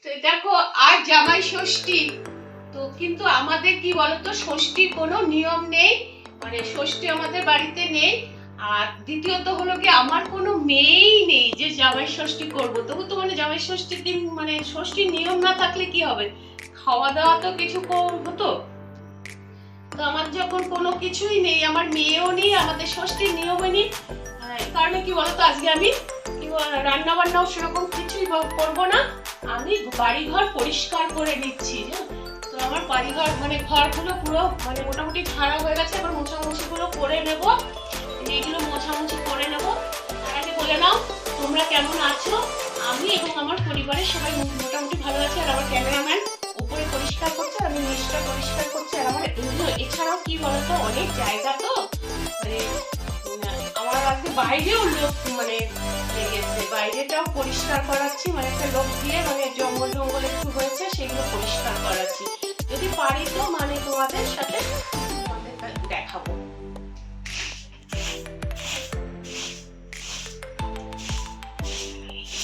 তো দেখো আর জামাই ষষ্ঠী, তো কিন্তু আমাদের কি বলতো ষষ্ঠীর কোনো নিয়ম নেই, মানে ষষ্ঠী আমাদের বাড়িতে নেই। আর দ্বিতীয়ত হলো কি আমার কোনো মেয়েই নেই যে জামাই ষষ্ঠী করবো। তবু তো মানে জামাই ষষ্ঠীর দিন মানে ষষ্ঠীর নিয়ম না থাকলে কি হবে, খাওয়া দাওয়া তো কিছু হতো। তো আমার যখন কোনো কিছুই নেই, আমার মেয়েও নেই, আমাদের ষষ্ঠীর নিয়মও নেই, এই কারণে কি বলতো আজকে আমি রান্না বান্নাও সেরকম কিছুই করবো না। আমি বাড়ি ঘর পরিষ্কার করে নিচ্ছি। তো আমার বাড়ি ঘর মানে ঘরগুলো পুরো মানে মোটামুটি ঝাড়া হয়ে গেছে, এবার মোছামুছি গুলো করে নেব। এইগুলো মোছামুছি করে নেব। তার আগে বলে নাও তোমরা কেমন আছো। আমি এবং আমার পরিবারের সবাই মোটামুটি ভালো আছে। আর আমার ক্যামেরাম্যান উপরে পরিষ্কার করছে, আমি নিচটা পরিষ্কার করছি। আর আমার এগুলো এছাড়াও কি বলতো অনেক জায়গা তো মানে আমার আজকে বাইরেও লোক মানে লেগেছে, বাইরেটাও পরিষ্কার করাচ্ছি, মানে একটা লোক দিয়ে মানে জঙ্গল জঙ্গল একটু হয়েছে সেগুলো পরিষ্কার করাচ্ছি। যদি পারি তো মানে তোমাদের সাথে দেখাবো।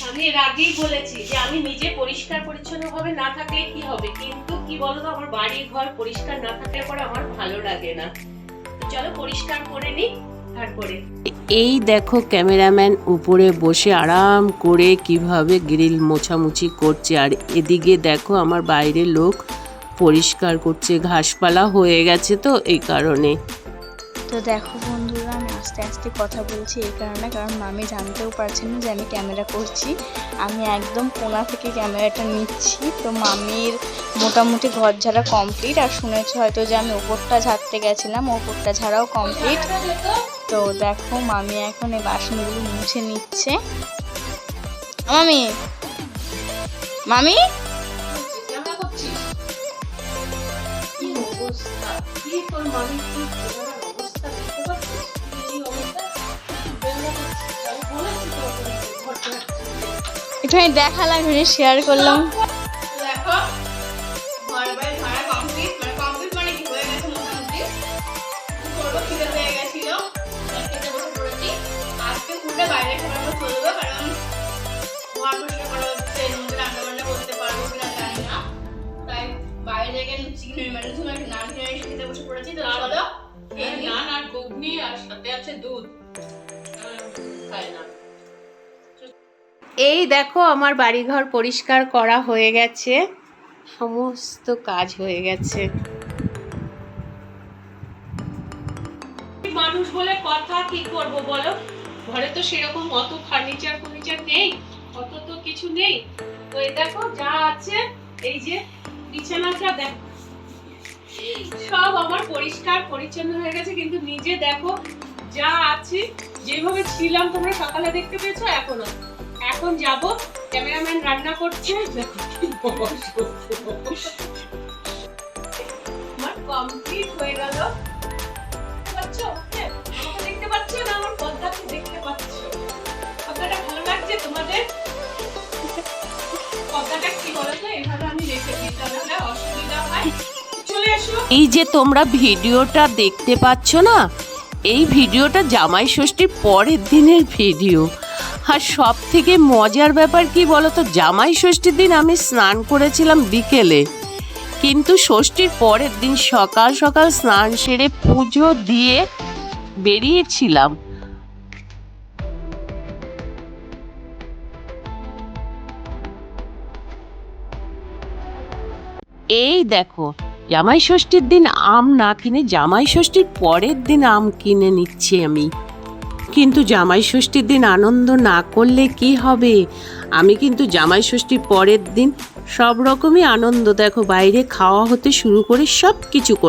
আমি এর আগেই বলেছি যে আমি নিজে পরিষ্কার পরিচ্ছন্ন ভাবে না থাকলে কি হবে, কিন্তু কি বলতো আমার বাড়ি ঘর পরিষ্কার না থাকলে পরে আমার ভালো লাগে না। চলো পরিষ্কার করে নিই তারপরে। এই দেখো ক্যামেরাম্যান উপরে বসে আরাম করে কিভাবে গ্রিল মোছামুছি করছে, আর এদিকে দেখো আমার বাইরে লোক পরিষ্কার করছে, ঘাসপালা হয়ে গেছে তো এই কারণে। তো দেখো বন্ধুরা, আমি আস্তে আস্তে কথা বলছি এই কারণে, কারণ মামি জানতেও পারছেন না যে আমি ক্যামেরা করছি। আমি একদম কোণা থেকে ক্যামেরাটা নিচ্ছি। তো মামির মোটামুটি ঘর ঝাড়া কমপ্লিট, আর শুনেছ হয়তো যে আমি ওপরটা ঝাড়তে গেছিলাম, ওপরটা ঝাড়াও কমপ্লিট। তো দেখো মামি এখন এই বাসনগুলো মুছে নিচ্ছে। মামি মামি একটু আমি দেখালাম, শেয়ার করলাম। দেখো ঘর বাড়ি ভাড়া কমপ্লিট, মানে কমপ্লিট মানে কি হয়ে গেছে মোটামুটি। করবো খিদে হয়ে গেছিল, খেতে বসে পড়েছি। আজকে ফুটে বাইরে খাবারটা চলবে, কারণ ঘর পরিষ্কার করা হচ্ছে, মধ্যে রান্না বান্না করতে পারবো কিনা জানি না। তাই বাইরে গিয়ে চিকেন মানে ধুমে একটা নান খেয়ে এসে খেতে বসে পড়েছি। তো চলো নান আর ঘুগনি আর সাথে আছে দুধ খাই না। এই দেখো আমার বাড়িঘর পরিষ্কার করা হয়ে গেছে, সমস্ত কাজ হয়ে গেছে। মানুষ বলে কথা, কি করব বলো, ঘরে তো সেরকম অত ফার্নিচার নেই, অত তো কিছু নেই। তো এই দেখো যা আছে, এই যে বিছানাটা দেখো সব আমার পরিষ্কার পরিচ্ছন্ন হয়ে গেছে, কিন্তু নিজে দেখো যা আছে যেভাবে ছিলাম তোমরা সকালে দেখতে পেয়েছো এখনো। এখন যাব, ক্যামেরাম্যান রান্না করছে, আমার কমপ্লিট হয়ে গেল। দেখতে পাচ্ছ না, আমার পর্দাকে দেখতে পাচ্ছ, পর্দাটা ভালো লাগছে তোমাদের? পর্দাটা কি বলতো এভাবে আমি রেখে দিতে হবে, অসুবিধা হয়। চলে এসো। এই যে তোমরা ভিডিওটা দেখতে পাচ্ছ না, এই ভিডিওটা জামাই ষষ্ঠীর পরের দিনের ভিডিও। আর সব থেকে মজার ব্যাপার কি বলতো, জামাই ষষ্ঠীর দিন আমি স্নান করেছিলাম বিকেলে, কিন্তু ষষ্ঠীর পরের দিন সকাল সকাল স্নান সেরে পুজো দিয়ে বেরিয়েছিলাম। এই দেখো জামাই ষষ্ঠীর দিন আম না কিনে জামাই ষষ্ঠীর পরের দিন আম কিনে নিচ্ছি আমি। কিন্তু জামাই ষষ্ঠীর দিন আনন্দ না করলে কি হবে, আমি কিন্তু জামাই ষষ্ঠীর পরের দিন সব রকমই আনন্দ, দেখো বাইরে খাওয়া হতে শুরু করে সব কিছু